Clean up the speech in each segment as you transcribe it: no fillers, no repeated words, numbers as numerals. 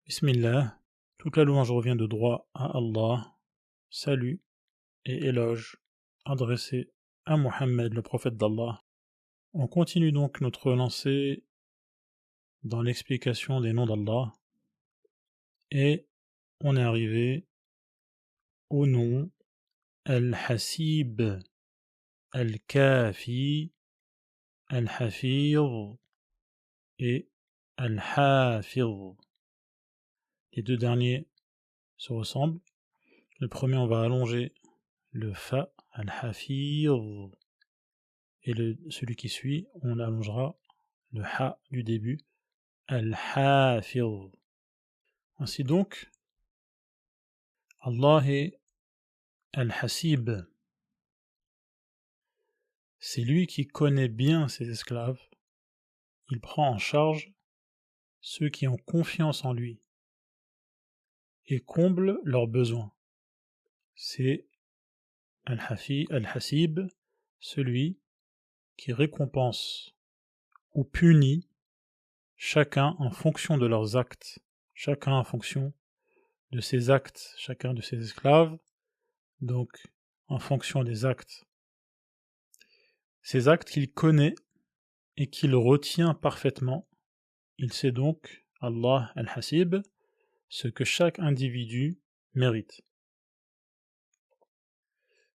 Bismillah, toute la louange revient de droit à Allah, salut et éloge adressés à Mohammed, le prophète d'Allah. On continue donc notre lancée dans l'explication des noms d'Allah et on est arrivé au nom Al-Hasib, Al-Kafi, Al-Hafir et Al-Hafir. Les deux derniers se ressemblent. Le premier, on va allonger le Fa, Al-Hafir, et celui qui suit, on allongera le Ha du début, Al-Hafir. Ainsi donc, Allah est Al-Hasib. C'est lui qui connaît bien ses esclaves. Il prend en charge ceux qui ont confiance en lui et comble leurs besoins. C'est Al-Hasib, celui qui récompense ou punit chacun en fonction de leurs actes, chacun en fonction de ses actes, chacun de ses esclaves, donc en fonction des actes. Ces actes qu'il connaît et qu'il retient parfaitement, il sait donc, Allah Al-Hasib, ce que chaque individu mérite.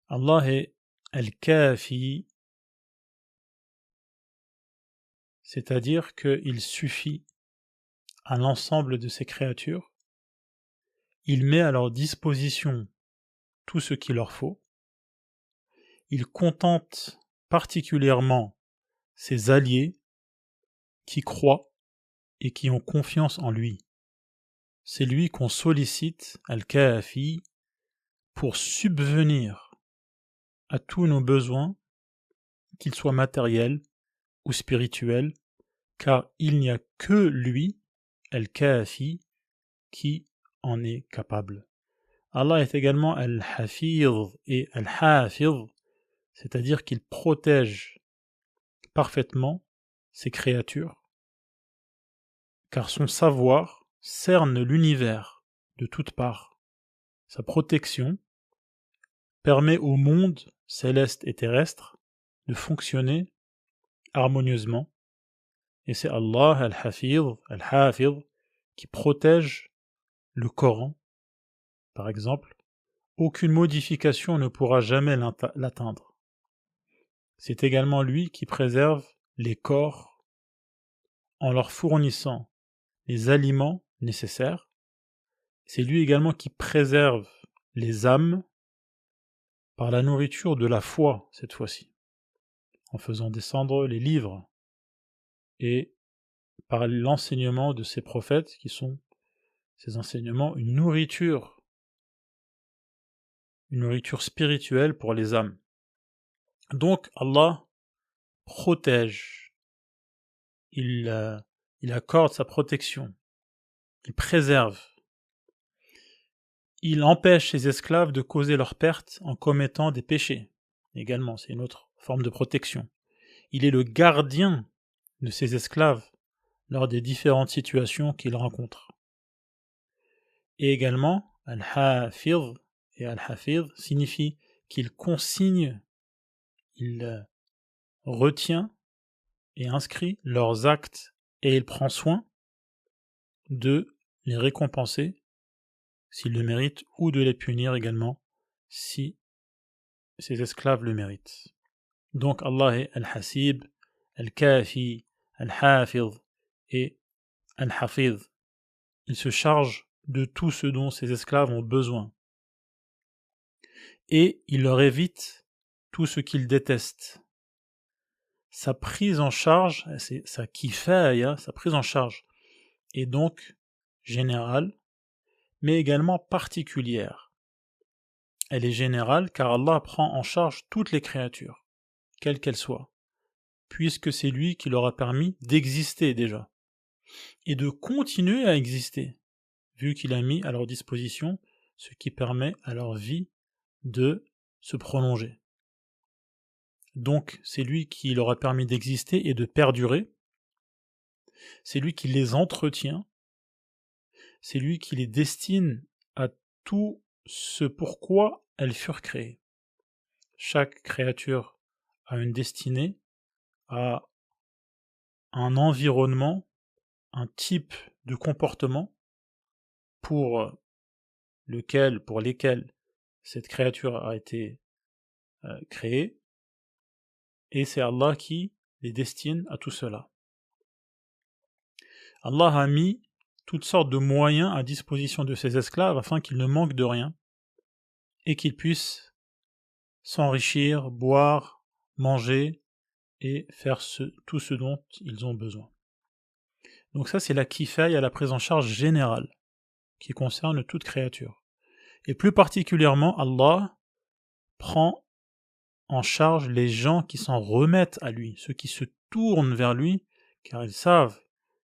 Allah est Al-Kafi, c'est-à-dire qu'il suffit à l'ensemble de ses créatures, il met à leur disposition tout ce qu'il leur faut, il contente particulièrement ses alliés qui croient et qui ont confiance en lui. C'est lui qu'on sollicite, Al-Kafi, pour subvenir à tous nos besoins, qu'ils soient matériels ou spirituels, car il n'y a que lui, Al-Kafi, qui en est capable. Allah est également Al-Hafir et Al-Hafir, c'est-à-dire qu'il protège parfaitement ses créatures, car son savoir cerne l'univers de toutes parts. Sa protection permet au monde céleste et terrestre de fonctionner harmonieusement, et c'est Allah Al-Hafir, qui protège le Coran, par exemple. Aucune modification ne pourra jamais l'atteindre. C'est également lui qui préserve les corps en leur fournissant les aliments nécessaires. C'est lui également qui préserve les âmes par la nourriture de la foi, cette fois-ci, en faisant descendre les livres et par l'enseignement de ses prophètes, qui sont ces enseignements une nourriture spirituelle pour les âmes. Donc Allah protège, il accorde sa protection, il préserve, il empêche ses esclaves de causer leur perte en commettant des péchés. Également, c'est une autre forme de protection. Il est le gardien de ses esclaves lors des différentes situations qu'ils rencontrent. Et également, Al-Hafir et Al-Hafir signifie qu'il consigne, il retient et inscrit leurs actes et il prend soin de les récompenser s'ils le méritent ou de les punir également si ses esclaves le méritent. Donc Allah est Al-Hasib, Al-Kafi, Al-Hafid et Al-Hafid. Il se charge de tout ce dont ses esclaves ont besoin. Et il leur évite tout ce qu'ils détestent. Sa prise en charge, sa kifaya, sa prise en charge est donc générale, mais également particulière. Elle est générale car Allah prend en charge toutes les créatures, quelles qu'elles soient, puisque c'est lui qui leur a permis d'exister déjà, et de continuer à exister, vu qu'il a mis à leur disposition ce qui permet à leur vie de se prolonger. Donc c'est lui qui leur a permis d'exister et de perdurer, c'est lui qui les entretient, c'est lui qui les destine à tout ce pourquoi elles furent créées. Chaque créature a une destinée, a un environnement, un type de comportement pour lesquels cette créature a été créée, et c'est Allah qui les destine à tout cela. Allah a mis toutes sortes de moyens à disposition de ses esclaves afin qu'ils ne manquent de rien et qu'ils puissent s'enrichir, boire, manger et faire tout ce dont ils ont besoin. Donc ça, c'est la kifaye à la prise en charge générale qui concerne toute créature. Et plus particulièrement, Allah prend en charge les gens qui s'en remettent à lui, ceux qui se tournent vers lui, car ils savent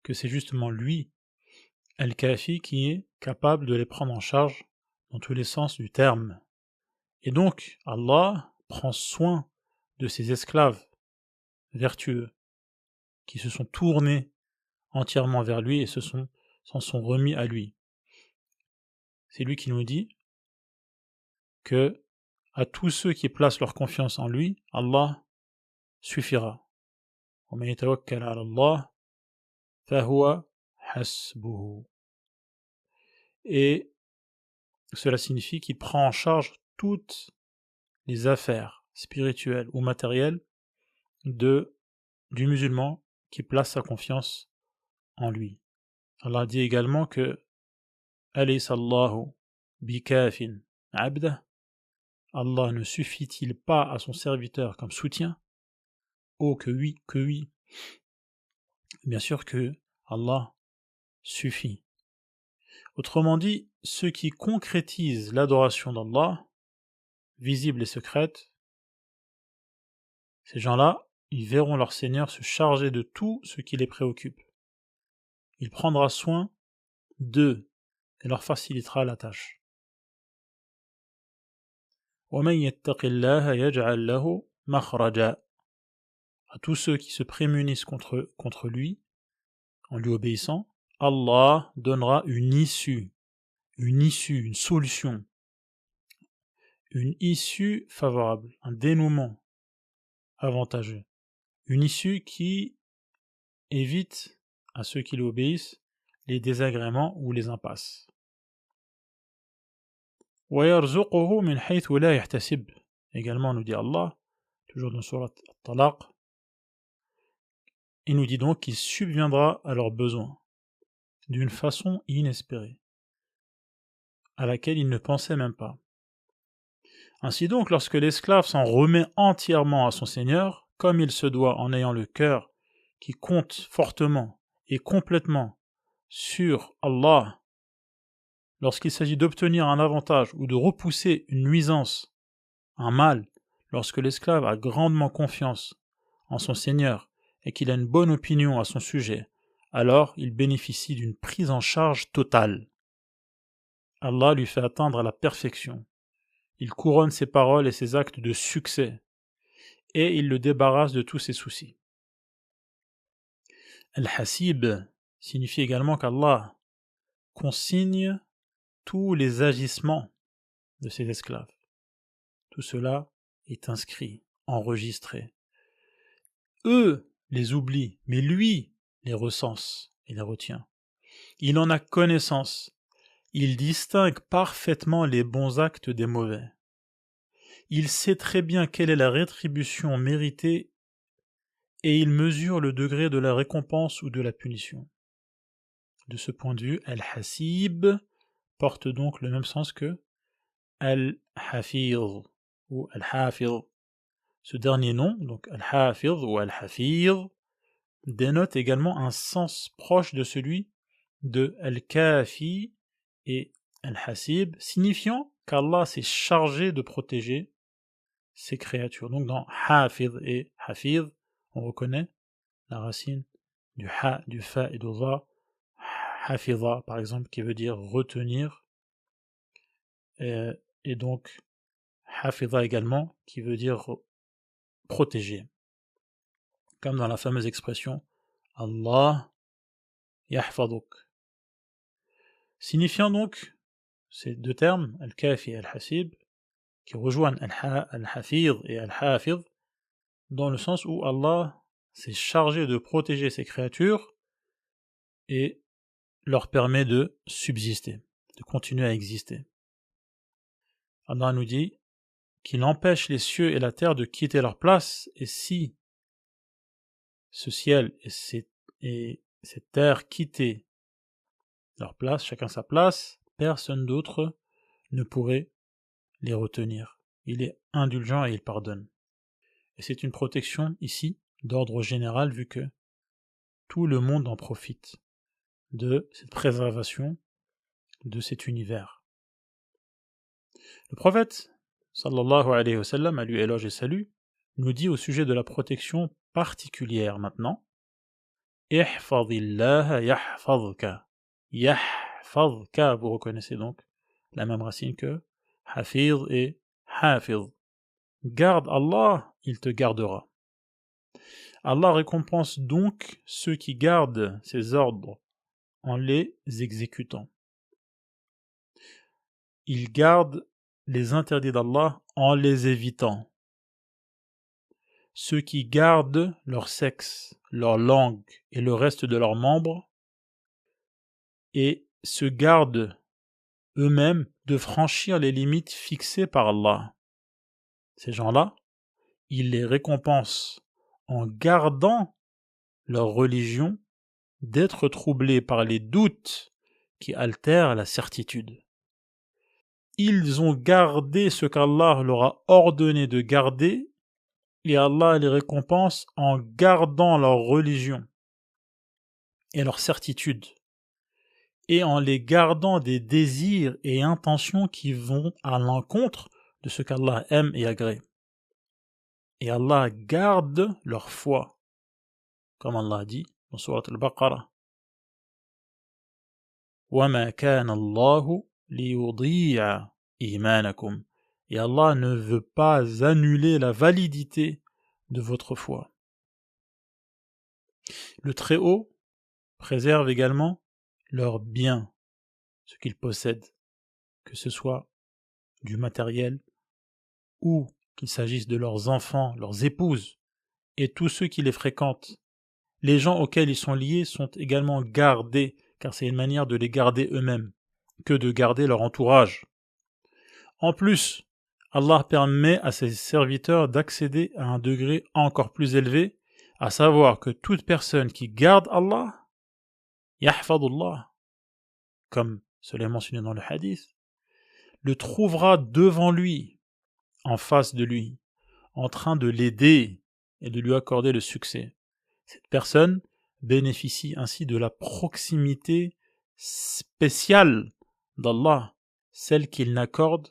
que c'est justement lui, Al-Kafi, qui est capable de les prendre en charge dans tous les sens du terme. Et donc, Allah prend soin de ses esclaves vertueux, qui se sont tournés entièrement vers lui et s'en sont remis à lui. C'est lui qui nous dit que à tous ceux qui placent leur confiance en lui, Allah suffira. وَمَن يَتَوَكَّلْ عَلَى اللَّهِ فَهُوَ حَسْبُهُ. Et cela signifie qu'il prend en charge toutes les affaires spirituelles ou matérielles du musulman qui place sa confiance en lui. Allah dit également que أَلَيْسَ اللَّهُ بِكَافٍ عَبْدَهُ. Allah ne suffit-il pas à son serviteur comme soutien? Oh que oui, que oui. Bien sûr que Allah suffit. Autrement dit, ceux qui concrétisent l'adoration d'Allah, visible et secrète, ces gens-là, ils verront leur Seigneur se charger de tout ce qui les préoccupe. Il prendra soin d'eux et leur facilitera la tâche. وَمَن يَتَّقِ اللَّهَ يَجْعَل لَّهُ مَخْرَجًا. À tous ceux qui se prémunissent contre lui, en lui obéissant, Allah donnera une issue, une solution, une issue favorable, un dénouement avantageux, une issue qui évite à ceux qui lui obéissent les désagréments ou les impasses. وَيَرْزُقُهُ مِنْ حَيْثُ لَا يَحْتَسِبْ. Également nous dit Allah, toujours dans Surat At-Talaq, il nous dit donc qu'il subviendra à leurs besoins d'une façon inespérée, à laquelle ils ne pensaient même pas. Ainsi donc, lorsque l'esclave s'en remet entièrement à son Seigneur, comme il se doit en ayant le cœur qui compte fortement et complètement sur Allah, lorsqu'il s'agit d'obtenir un avantage ou de repousser une nuisance, un mal, lorsque l'esclave a grandement confiance en son Seigneur et qu'il a une bonne opinion à son sujet, alors il bénéficie d'une prise en charge totale. Allah lui fait atteindre à la perfection. Il couronne ses paroles et ses actes de succès, et il le débarrasse de tous ses soucis. Al-Hasib signifie également qu'Allah consigne tous les agissements de ses esclaves. Tout cela est inscrit, enregistré. Eux les oublient, mais lui les recense et les retient. Il en a connaissance. Il distingue parfaitement les bons actes des mauvais. Il sait très bien quelle est la rétribution méritée et il mesure le degré de la récompense ou de la punition. De ce point de vue, Al-Hasib porte donc le même sens que Al-Hafiz ou Al-Hafiz. Ce dernier nom, donc Al-Hafiz ou Al-Hafiz, dénote également un sens proche de celui de Al-Kafi et Al-Hasib, signifiant qu'Allah s'est chargé de protéger ses créatures. Donc dans Hafiz et Hafiz, on reconnaît la racine du Ha, du Fa et du Dha, Hafiza par exemple, qui veut dire retenir, et donc Hafiza également, qui veut dire protéger. Comme dans la fameuse expression Allah yahfaduk. Signifiant donc ces deux termes, al-kafi et al-hasib, qui rejoignent al-hafir et al-hafid, dans le sens où Allah s'est chargé de protéger ses créatures et leur permet de subsister, de continuer à exister. Allah nous dit qu'il empêche les cieux et la terre de quitter leur place, et si ce ciel et cette terre quittaient leur place, chacun sa place, personne d'autre ne pourrait les retenir. Il est indulgent et il pardonne. Et c'est une protection ici d'ordre général vu que tout le monde en profite de cette préservation de cet univers. Le prophète, sallallahu alayhi wa sallam, à lui éloge et salut, nous dit au sujet de la protection particulière maintenant, ihfadillah yahfadka. Yahfadka, vous reconnaissez donc la même racine que hafiz et hafiz. Garde Allah, il te gardera. Allah récompense donc ceux qui gardent ses ordres en les exécutant. Il garde les interdits d'Allah en les évitant. Ceux qui gardent leur sexe, leur langue et le reste de leurs membres et se gardent eux-mêmes de franchir les limites fixées par Allah. Ces gens-là, il les récompense en gardant leur religion d'être troublés par les doutes qui altèrent la certitude. Ils ont gardé ce qu'Allah leur a ordonné de garder et Allah les récompense en gardant leur religion et leur certitude et en les gardant des désirs et intentions qui vont à l'encontre de ce qu'Allah aime et agrée. Et Allah garde leur foi, comme Allah dit dans Surat Al-Baqarah. وَمَا كَانَ اللَّهُ لِيُضِيعَ إِيمَانَكُمْ. Et Allah ne veut pas annuler la validité de votre foi. Le Très-Haut préserve également leurs biens, ce qu'ils possèdent, que ce soit du matériel ou qu'il s'agisse de leurs enfants, leurs épouses et tous ceux qui les fréquentent. Les gens auxquels ils sont liés sont également gardés, car c'est une manière de les garder eux-mêmes, que de garder leur entourage. En plus, Allah permet à ses serviteurs d'accéder à un degré encore plus élevé, à savoir que toute personne qui garde Allah, yahfadullah, comme cela est mentionné dans le hadith, le trouvera devant lui, en face de lui, en train de l'aider et de lui accorder le succès. Cette personne bénéficie ainsi de la proximité spéciale d'Allah, celle qu'il n'accorde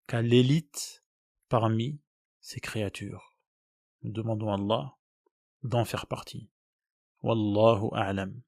qu'à l'élite parmi ses créatures. Nous demandons à Allah d'en faire partie. Wallahu a'lam.